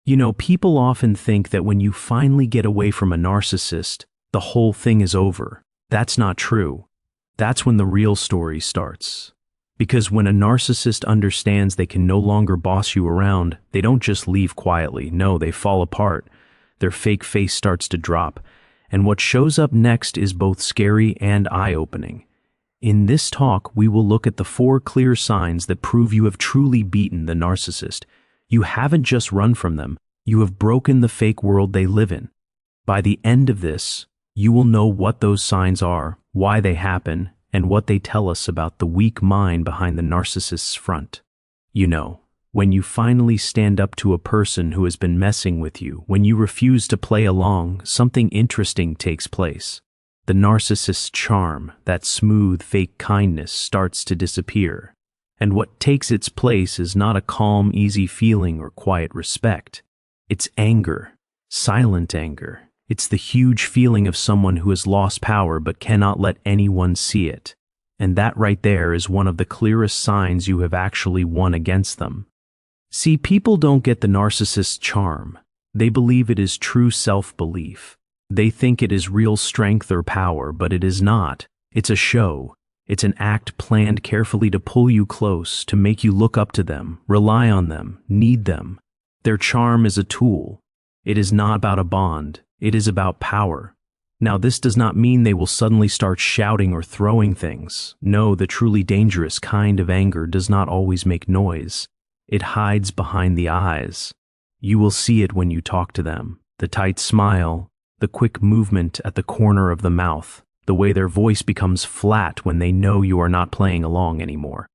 People often think that when you finally get away from a narcissist, the whole thing is over. That's not true. That's when the real story starts. Because when a narcissist understands they can no longer boss you around, they don't just leave quietly. No, they fall apart. Their fake face starts to drop. And what shows up next is both scary and eye-opening. In this talk, we will look at the 4 clear signs that prove you have truly beaten the narcissist. You haven't just run from them, you have broken the fake world they live in. By the end of this, you will know what those signs are, why they happen, and what they tell us about the weak mind behind the narcissist's front. When you finally stand up to a person who has been messing with you, when you refuse to play along, something interesting takes place. The narcissist's charm, that smooth, fake kindness, starts to disappear. And what takes its place is not a calm, easy feeling or quiet respect. It's anger, silent anger. It's the huge feeling of someone who has lost power but cannot let anyone see it. And that right there is one of the clearest signs you have actually won against them. See, people don't get the narcissist's charm. They believe it is true self-belief. They think it is real strength or power, but it is not. It's a show. It's an act planned carefully to pull you close, to make you look up to them, rely on them, need them. Their charm is a tool. It is not about a bond. It is about power. Now, this does not mean they will suddenly start shouting or throwing things. No, the truly dangerous kind of anger does not always make noise. It hides behind the eyes. You will see it when you talk to them. The tight smile, the quick movement at the corner of the mouth, the way their voice becomes flat when they know you are not playing along anymore.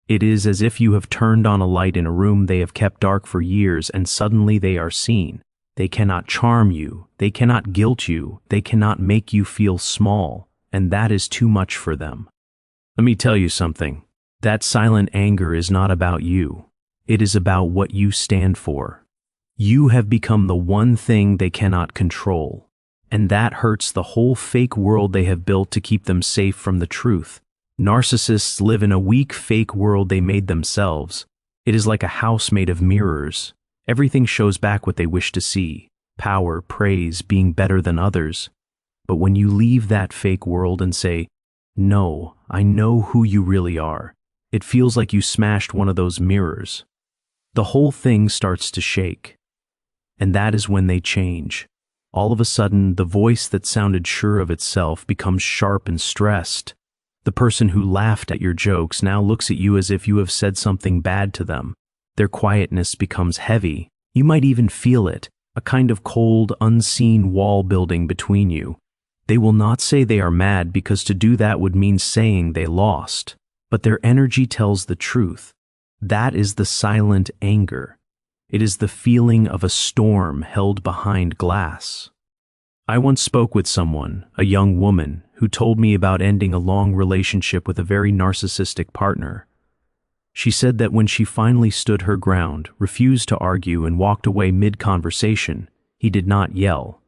It is as if you have turned on a light in a room they have kept dark for years and suddenly they are seen. They cannot charm you, they cannot guilt you, they cannot make you feel small, and that is too much for them. Let me tell you something. That silent anger is not about you. It is about what you stand for. You have become the one thing they cannot control, and that hurts the whole fake world they have built to keep them safe from the truth. Narcissists live in a weak fake world they made themselves. It is like a house made of mirrors. Everything shows back what they wish to see: power, praise, being better than others. But when you leave that fake world and say, "No, I know who you really are," it feels like you smashed one of those mirrors. The whole thing starts to shake. And that is when they change. All of a sudden, the voice that sounded sure of itself becomes sharp and stressed. The person who laughed at your jokes now looks at you as if you have said something bad to them. Their quietness becomes heavy. You might even feel it, a kind of cold, unseen wall building between you. They will not say they are mad because to do that would mean saying they lost. But their energy tells the truth. That is the silent anger. It is the feeling of a storm held behind glass. I once spoke with someone, a young woman, who told me about ending a long relationship with a very narcissistic partner. She said that when she finally stood her ground, refused to argue, and walked away mid-conversation, he did not yell.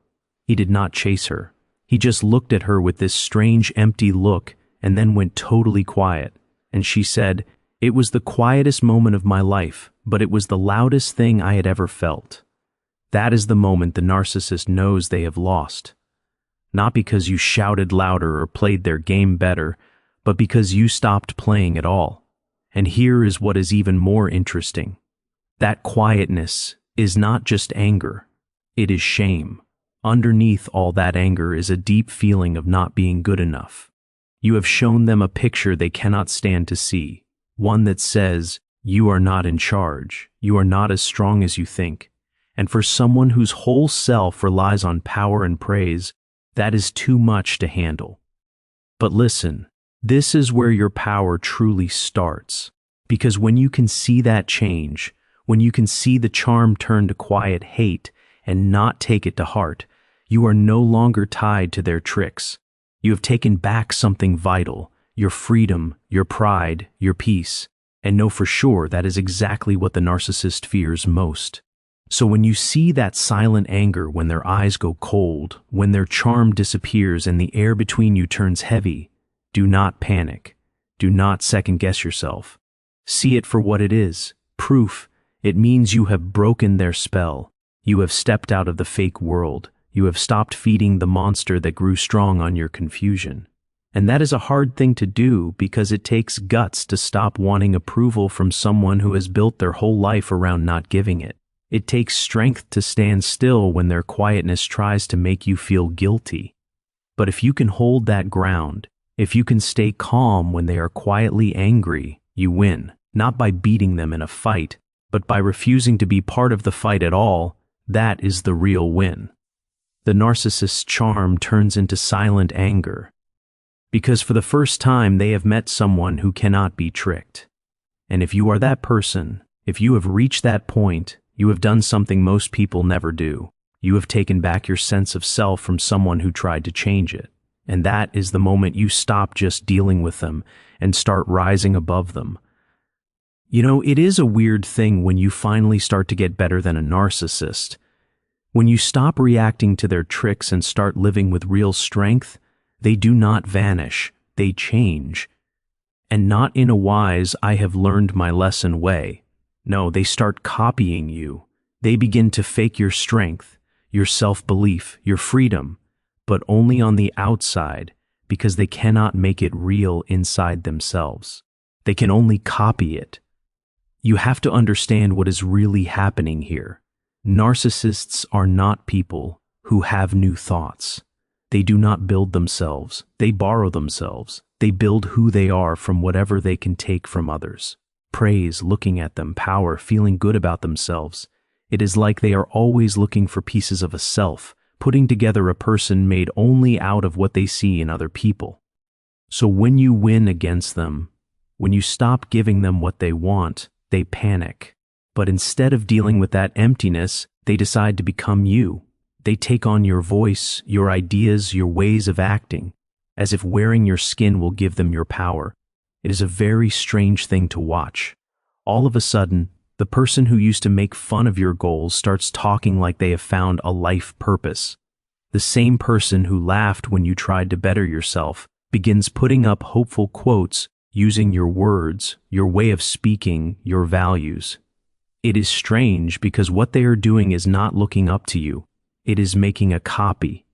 He did not chase her. He just looked at her with this strange, empty look and then went totally quiet. And she said, "It was the quietest moment of my life, but it was the loudest thing I had ever felt." That is the moment the narcissist knows they have lost. Not because you shouted louder or played their game better, but because you stopped playing at all. And here is what is even more interesting. That quietness is not just anger. It is shame. Underneath all that anger is a deep feeling of not being good enough. You have shown them a picture they cannot stand to see. One that says, you are not in charge. You are not as strong as you think. And for someone whose whole self relies on power and praise, that is too much to handle. But listen. This is where your power truly starts, because when you can see that change, when you can see the charm turn to quiet hate and not take it to heart, you are no longer tied to their tricks. You have taken back something vital, your freedom, your pride, your peace, and know for sure that is exactly what the narcissist fears most. So when you see that silent anger, when their eyes go cold, when their charm disappears and the air between you turns heavy, do not panic. Do not second-guess yourself. See it for what it is. Proof. It means you have broken their spell. You have stepped out of the fake world. You have stopped feeding the monster that grew strong on your confusion. And that is a hard thing to do because it takes guts to stop wanting approval from someone who has built their whole life around not giving it. It takes strength to stand still when their quietness tries to make you feel guilty. But if you can hold that ground, if you can stay calm when they are quietly angry, you win, not by beating them in a fight, but by refusing to be part of the fight at all. That is the real win. The narcissist's charm turns into silent anger, because for the first time they have met someone who cannot be tricked. And if you are that person, if you have reached that point, you have done something most people never do. You have taken back your sense of self from someone who tried to change it. And that is the moment you stop just dealing with them and start rising above them. You know, it is a weird thing when you finally start to get better than a narcissist. When you stop reacting to their tricks and start living with real strength, they do not vanish, they change. And not in a wise, I have learned my lesson way. No, they start copying you. They begin to fake your strength, your self-belief, your freedom, but only on the outside because they cannot make it real inside themselves. They can only copy it. You have to understand what is really happening here. Narcissists are not people who have new thoughts. They do not build themselves. They borrow themselves. They build who they are from whatever they can take from others. Praise, looking at them, power, feeling good about themselves. It is like they are always looking for pieces of a self, putting together a person made only out of what they see in other people. So when you win against them, when you stop giving them what they want, they panic. But instead of dealing with that emptiness, they decide to become you. They take on your voice, your ideas, your ways of acting, as if wearing your skin will give them your power. It is a very strange thing to watch. All of a sudden, the person who used to make fun of your goals starts talking like they have found a life purpose. The same person who laughed when you tried to better yourself begins putting up hopeful quotes using your words, your way of speaking, your values. It is strange because what they are doing is not looking up to you. It is making a copy.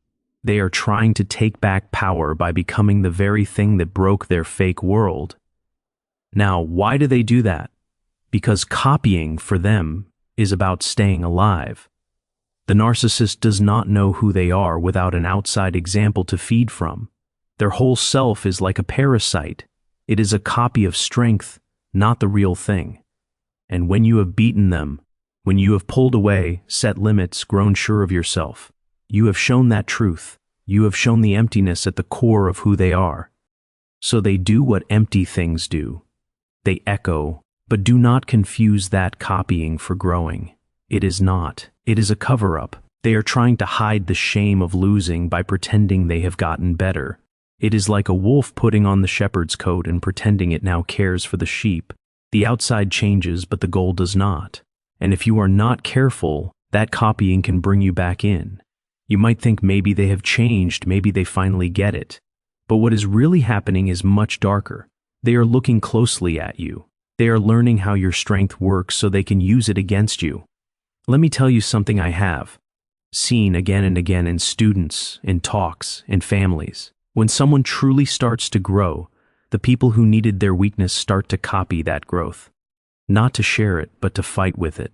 They are trying to take back power by becoming the very thing that broke their fake world. Now, why do they do that? Because copying for them is about staying alive. The narcissist does not know who they are without an outside example to feed from. Their whole self is like a parasite. It is a copy of strength, not the real thing. And when you have beaten them, when you have pulled away, set limits, grown sure of yourself, you have shown that truth. You have shown the emptiness at the core of who they are. So they do what empty things do. They echo, but do not confuse that copying for growing. It is not. It is a cover-up. They are trying to hide the shame of losing by pretending they have gotten better. It is like a wolf putting on the shepherd's coat and pretending it now cares for the sheep. The outside changes, but the goal does not. And if you are not careful, that copying can bring you back in. You might think maybe they have changed, maybe they finally get it. But what is really happening is much darker. They are looking closely at you. They are learning how your strength works so they can use it against you. Let me tell you something I have seen again and again in students, in talks, in families. When someone truly starts to grow, the people who needed their weakness start to copy that growth. Not to share it, but to fight with it.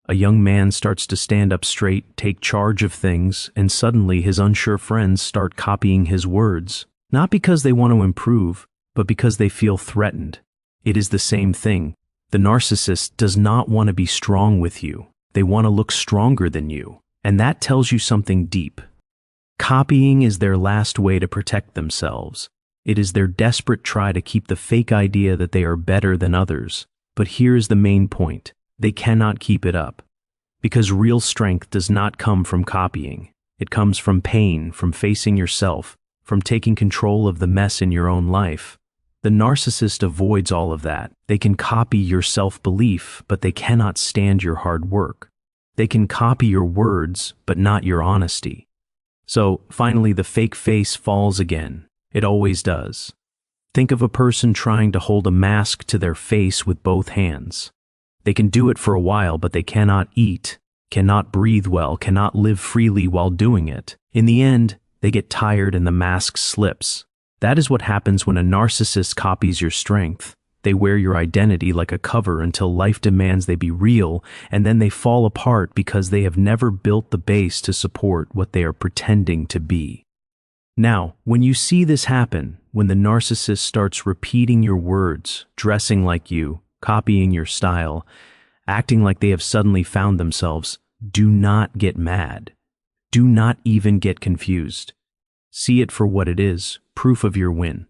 A young man starts to stand up straight, take charge of things, and suddenly his unsure friends start copying his words, not because they want to improve, but because they feel threatened. It is the same thing. The narcissist does not want to be strong with you. They want to look stronger than you, and that tells you something deep. Copying is their last way to protect themselves. It is their desperate try to keep the fake idea that they are better than others. But here is the main point. They cannot keep it up. Because real strength does not come from copying. It comes from pain, from facing yourself, from taking control of the mess in your own life. The narcissist avoids all of that. They can copy your self-belief, but they cannot stand your hard work. They can copy your words, but not your honesty. So, finally, the fake face falls again. It always does. Think of a person trying to hold a mask to their face with both hands. They can do it for a while, but they cannot eat. cannot breathe well, cannot live freely while doing it. In the end, they get tired and the mask slips. That is what happens when a narcissist copies your strength. They wear your identity like a cover until life demands they be real, and then they fall apart because they have never built the base to support what they are pretending to be. Now, when you see this happen, when the narcissist starts repeating your words, dressing like you, copying your style, acting like they have suddenly found themselves, do not get mad. Do not even get confused. See it for what it is, proof of your win.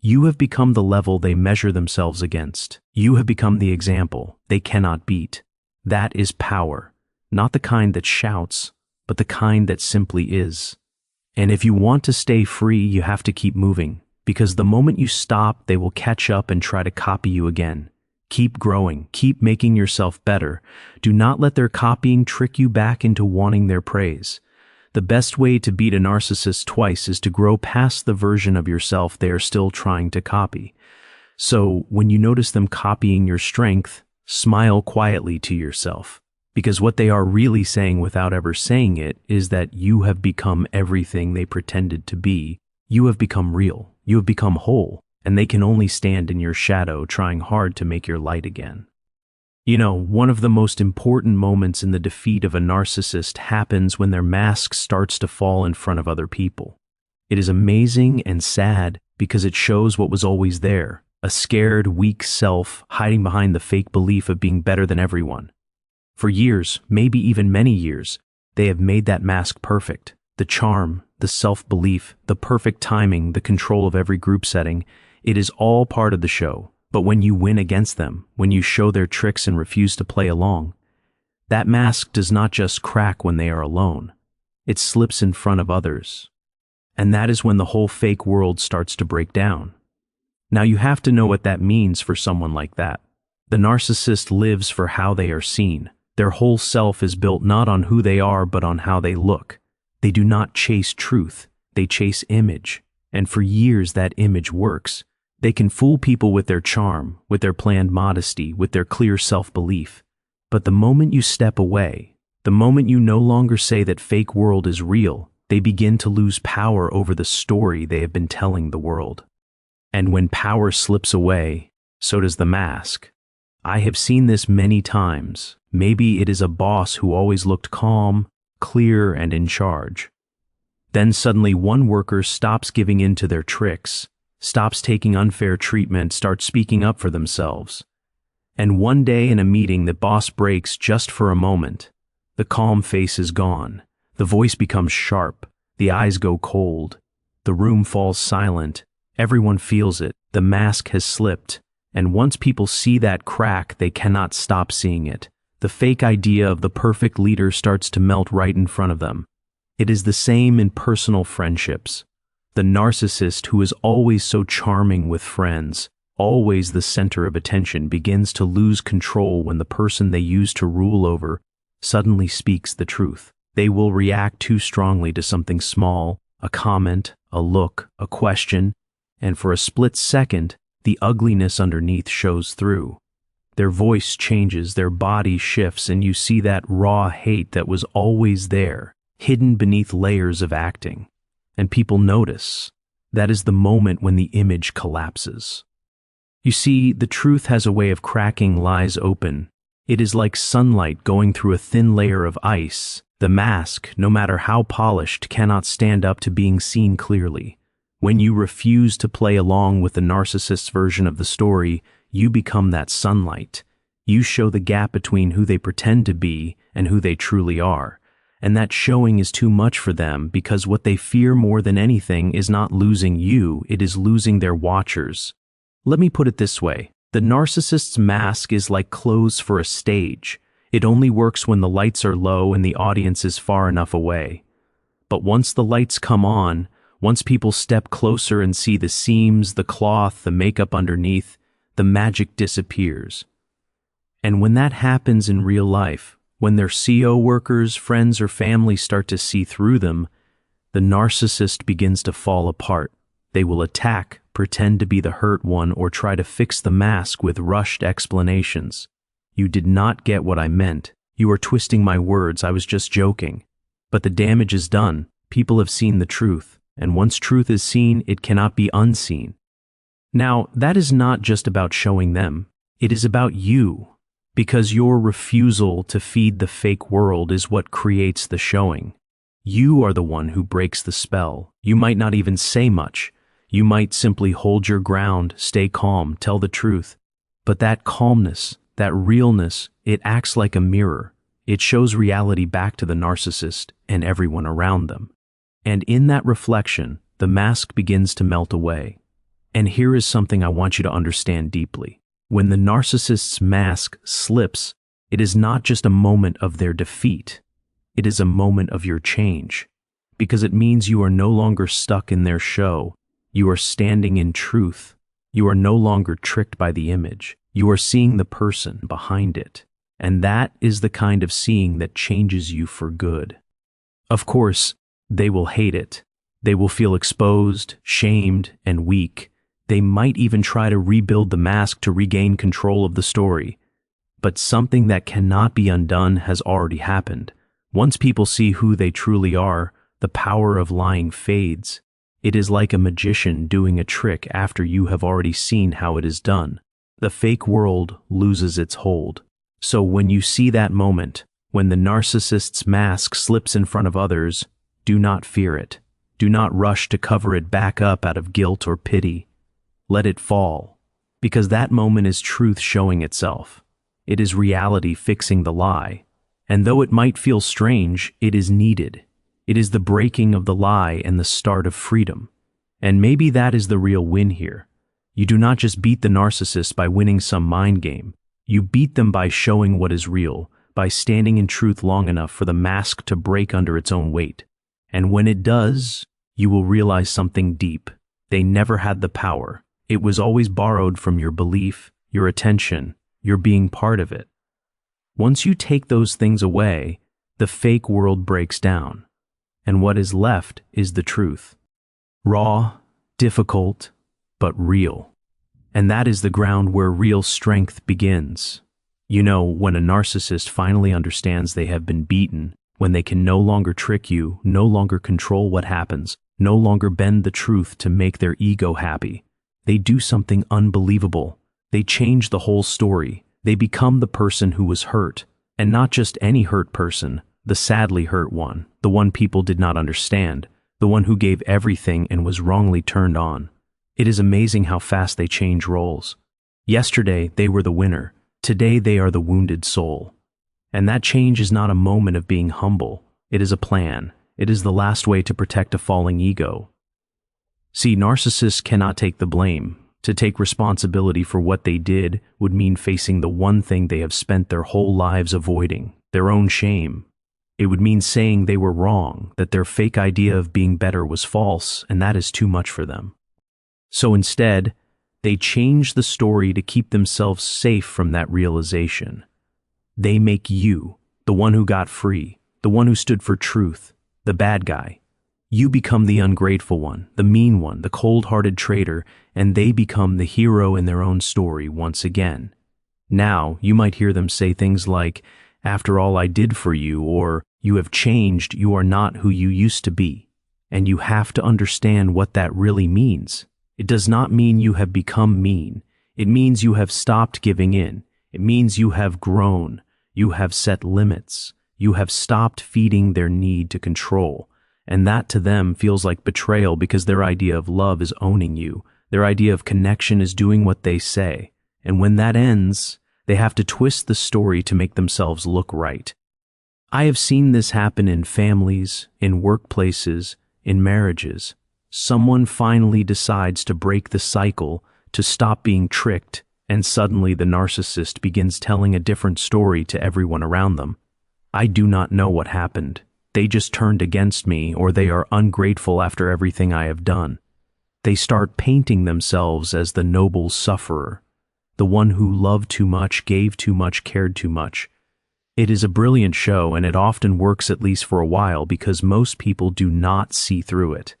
You have become the level they measure themselves against. You have become the example they cannot beat. That is power, not the kind that shouts, but the kind that simply is. And if you want to stay free, you have to keep moving, because the moment you stop, they will catch up and try to copy you again. Keep growing, keep making yourself better. Do not let their copying trick you back into wanting their praise. The best way to beat a narcissist twice is to grow past the version of yourself they are still trying to copy. So, when you notice them copying your strength, smile quietly to yourself. Because what they are really saying without ever saying it is that you have become everything they pretended to be. You have become real. You have become whole. And they can only stand in your shadow trying hard to make your light again. You know, one of the most important moments in the defeat of a narcissist happens when their mask starts to fall in front of other people. It is amazing and sad because it shows what was always there, a scared, weak self hiding behind the fake belief of being better than everyone. For years, maybe even many years, they have made that mask perfect. The charm, the self-belief, the perfect timing, the control of every group setting, it is all part of the show. But when you win against them, when you show their tricks and refuse to play along, that mask does not just crack when they are alone. It slips in front of others. And that is when the whole fake world starts to break down. Now you have to know what that means for someone like that. The narcissist lives for how they are seen. Their whole self is built not on who they are, but on how they look. They do not chase truth. They chase image. And for years that image works. They can fool people with their charm, with their planned modesty, with their clear self-belief. But the moment you step away, the moment you no longer say that fake world is real, they begin to lose power over the story they have been telling the world. And when power slips away, so does the mask. I have seen this many times. Maybe it is a boss who always looked calm, clear, and in charge. Then suddenly one worker stops giving in to their tricks, stops taking unfair treatment, starts speaking up for themselves. And one day in a meeting, the boss breaks just for a moment. The calm face is gone. The voice becomes sharp. The eyes go cold. The room falls silent. Everyone feels it. The mask has slipped. And once people see that crack, they cannot stop seeing it. The fake idea of the perfect leader starts to melt right in front of them. It is the same in personal friendships. The narcissist, who is always so charming with friends, always the center of attention, begins to lose control when the person they used to rule over suddenly speaks the truth. They will react too strongly to something small, a comment, a look, a question, and for a split second, the ugliness underneath shows through. Their voice changes, their body shifts, and you see that raw hate that was always there, hidden beneath layers of acting. And people notice. That is the moment when the image collapses. You see, the truth has a way of cracking lies open. It is like sunlight going through a thin layer of ice. The mask, no matter how polished, cannot stand up to being seen clearly. When you refuse to play along with the narcissist's version of the story, you become that sunlight. You show the gap between who they pretend to be and who they truly are. And that showing is too much for them because what they fear more than anything is not losing you, it is losing their watchers. Let me put it this way. The narcissist's mask is like clothes for a stage. It only works when the lights are low and the audience is far enough away. But once the lights come on, once people step closer and see the seams, the cloth, the makeup underneath, the magic disappears. And when that happens in real life, when their CO workers, friends, or family start to see through them, the narcissist begins to fall apart. They will attack, pretend to be the hurt one, or try to fix the mask with rushed explanations. You did not get what I meant. You are twisting my words, I was just joking. But the damage is done. People have seen the truth, and once truth is seen, it cannot be unseen. Now, that is not just about showing them. It is about you, because your refusal to feed the fake world is what creates the showing. You are the one who breaks the spell. You might not even say much. You might simply hold your ground, stay calm, tell the truth. But that calmness, that realness, it acts like a mirror. It shows reality back to the narcissist and everyone around them. And in that reflection, the mask begins to melt away. And here is something I want you to understand deeply. When the narcissist's mask slips, it is not just a moment of their defeat. It is a moment of your change. Because it means you are no longer stuck in their show. You are standing in truth. You are no longer tricked by the image. You are seeing the person behind it. And that is the kind of seeing that changes you for good. Of course, they will hate it. They will feel exposed, shamed, and weak. They might even try to rebuild the mask to regain control of the story. But something that cannot be undone has already happened. Once people see who they truly are, the power of lying fades. It is like a magician doing a trick after you have already seen how it is done. The fake world loses its hold. So when you see that moment, when the narcissist's mask slips in front of others, do not fear it. Do not rush to cover it back up out of guilt or pity. Let it fall, because that moment is truth showing itself. It is reality fixing the lie. And though it might feel strange, it is needed. It is the breaking of the lie and the start of freedom. And maybe that is the real win here. You do not just beat the narcissist by winning some mind game. You beat them by showing what is real, by standing in truth long enough for the mask to break under its own weight. And when it does, you will realize something deep. They never had the power. It was always borrowed from your belief, your attention, your being part of it. Once you take those things away, the fake world breaks down. And what is left is the truth. Raw, difficult, but real. And that is the ground where real strength begins. You know, when a narcissist finally understands they have been beaten, when they can no longer trick you, no longer control what happens, no longer bend the truth to make their ego happy, they do something unbelievable. They change the whole story. They become the person who was hurt, and not just any hurt person, the sadly hurt one, the one people did not understand, the one who gave everything and was wrongly turned on. It is amazing how fast they change roles. Yesterday, they were the winner. Today, they are the wounded soul. And that change is not a moment of being humble. It is a plan. It is the last way to protect a falling ego. See, narcissists cannot take the blame. To take responsibility for what they did would mean facing the one thing they have spent their whole lives avoiding, their own shame. It would mean saying they were wrong, that their fake idea of being better was false, and that is too much for them. So instead, they change the story to keep themselves safe from that realization. They make you, the one who got free, the one who stood for truth, the bad guy. You become the ungrateful one, the mean one, the cold-hearted traitor, and they become the hero in their own story once again. Now, you might hear them say things like, "After all I did for you," or "You have changed, you are not who you used to be." And you have to understand what that really means. It does not mean you have become mean. It means you have stopped giving in. It means you have grown. You have set limits. You have stopped feeding their need to control. And that to them feels like betrayal because their idea of love is owning you. Their idea of connection is doing what they say. And when that ends, they have to twist the story to make themselves look right. I have seen this happen in families, in workplaces, in marriages. Someone finally decides to break the cycle, to stop being tricked, and suddenly the narcissist begins telling a different story to everyone around them. I do not know what happened. They just turned against me, or they are ungrateful after everything I have done. They start painting themselves as the noble sufferer, the one who loved too much, gave too much, cared too much. It is a brilliant show, and it often works at least for a while because most people do not see through it.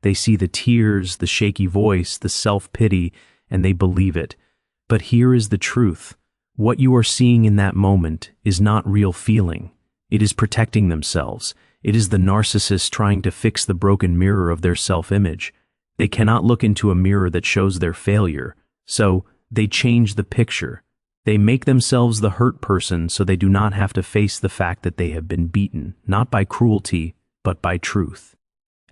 They see the tears, the shaky voice, the self-pity, and they believe it. But here is the truth. What you are seeing in that moment is not real feeling. It is protecting themselves. It is the narcissist trying to fix the broken mirror of their self-image. They cannot look into a mirror that shows their failure, so they change the picture. They make themselves the hurt person so they do not have to face the fact that they have been beaten, not by cruelty, but by truth.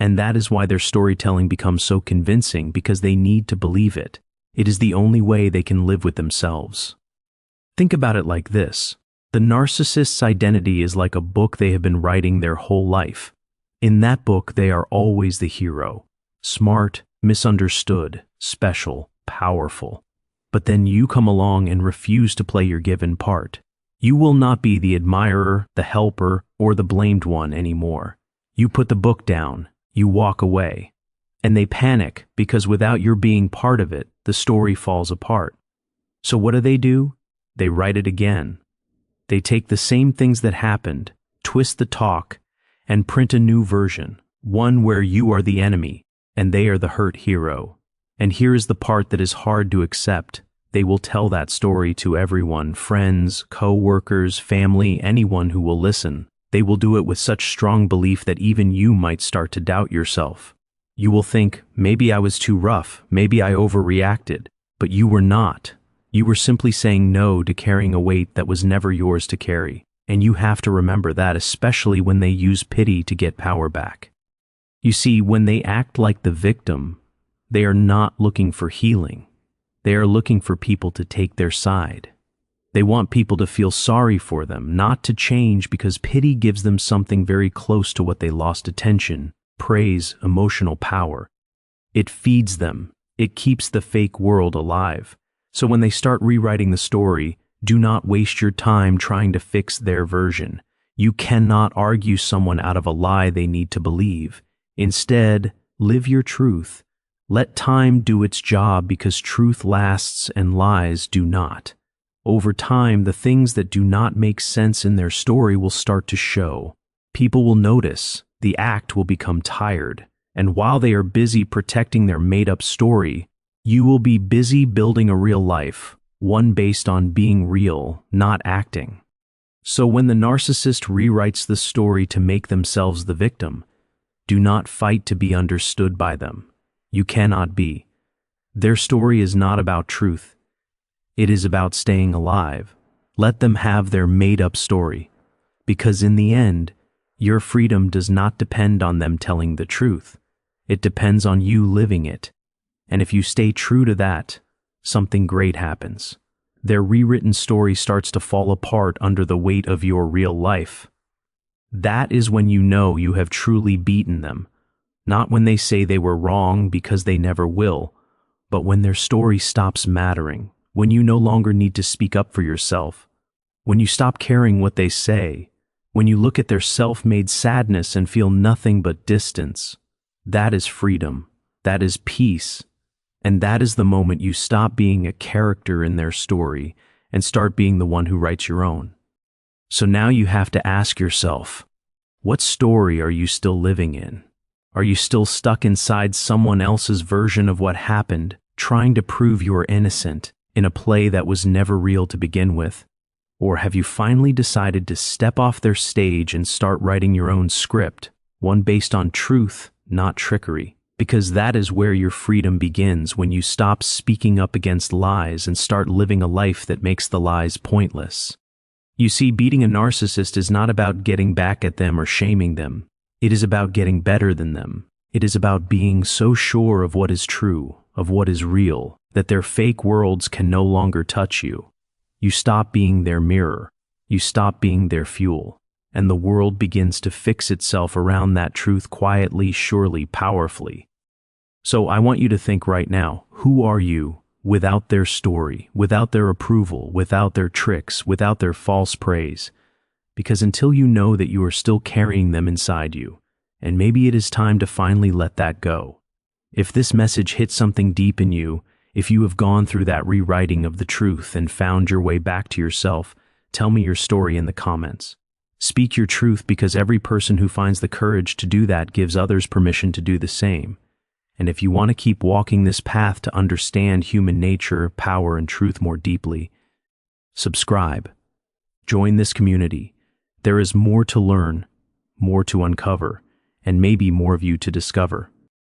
And that is why their storytelling becomes so convincing, because they need to believe it. It is the only way they can live with themselves. Think about it like this. The narcissist's identity is like a book they have been writing their whole life. In that book, they are always the hero. Smart, misunderstood, special, powerful. But then you come along and refuse to play your given part. You will not be the admirer, the helper, or the blamed one anymore. You put the book down. You walk away. And they panic because without your being part of it, the story falls apart. So what do? They write it again. They take the same things that happened, twist the talk, and print a new version, one where you are the enemy, and they are the hurt hero. And here is the part that is hard to accept. They will tell that story to everyone, friends, co-workers, family, anyone who will listen. They will do it with such strong belief that even you might start to doubt yourself. You will think, maybe I was too rough, maybe I overreacted, but you were not. You were simply saying no to carrying a weight that was never yours to carry. And you have to remember that, especially when they use pity to get power back. You see, when they act like the victim, they are not looking for healing. They are looking for people to take their side. They want people to feel sorry for them, not to change, because pity gives them something very close to what they lost: attention, praise, emotional power. It feeds them. It keeps the fake world alive. So when they start rewriting the story, do not waste your time trying to fix their version. You cannot argue someone out of a lie they need to believe. Instead, live your truth. Let time do its job, because truth lasts and lies do not. Over time, the things that do not make sense in their story will start to show. People will notice. The act will become tired. And while they are busy protecting their made-up story, you will be busy building a real life, one based on being real, not acting. So when the narcissist rewrites the story to make themselves the victim, do not fight to be understood by them. You cannot be. Their story is not about truth. It is about staying alive. Let them have their made-up story, because in the end, your freedom does not depend on them telling the truth. It depends on you living it. And if you stay true to that, something great happens. Their rewritten story starts to fall apart under the weight of your real life. That is when you know you have truly beaten them. Not when they say they were wrong, because they never will, but when their story stops mattering, when you no longer need to speak up for yourself, when you stop caring what they say, when you look at their self-made sadness and feel nothing but distance. That is freedom. That is peace. And that is the moment you stop being a character in their story and start being the one who writes your own. So now you have to ask yourself, what story are you still living in? Are you still stuck inside someone else's version of what happened, trying to prove you're innocent in a play that was never real to begin with? Or have you finally decided to step off their stage and start writing your own script, one based on truth, not trickery? Because that is where your freedom begins, when you stop speaking up against lies and start living a life that makes the lies pointless. You see, beating a narcissist is not about getting back at them or shaming them. It is about getting better than them. It is about being so sure of what is true, of what is real, that their fake worlds can no longer touch you. You stop being their mirror. You stop being their fuel. And the world begins to fix itself around that truth quietly, surely, powerfully. So I want you to think right now, who are you without their story, without their approval, without their tricks, without their false praise? Because until you know that you are still carrying them inside you, and maybe it is time to finally let that go. If this message hit something deep in you, if you have gone through that rewriting of the truth and found your way back to yourself, tell me your story in the comments. Speak your truth, because every person who finds the courage to do that gives others permission to do the same. And if you want to keep walking this path to understand human nature, power, and truth more deeply, Subscribe. Join this community. There is more to learn, more to uncover, and maybe more of you to discover.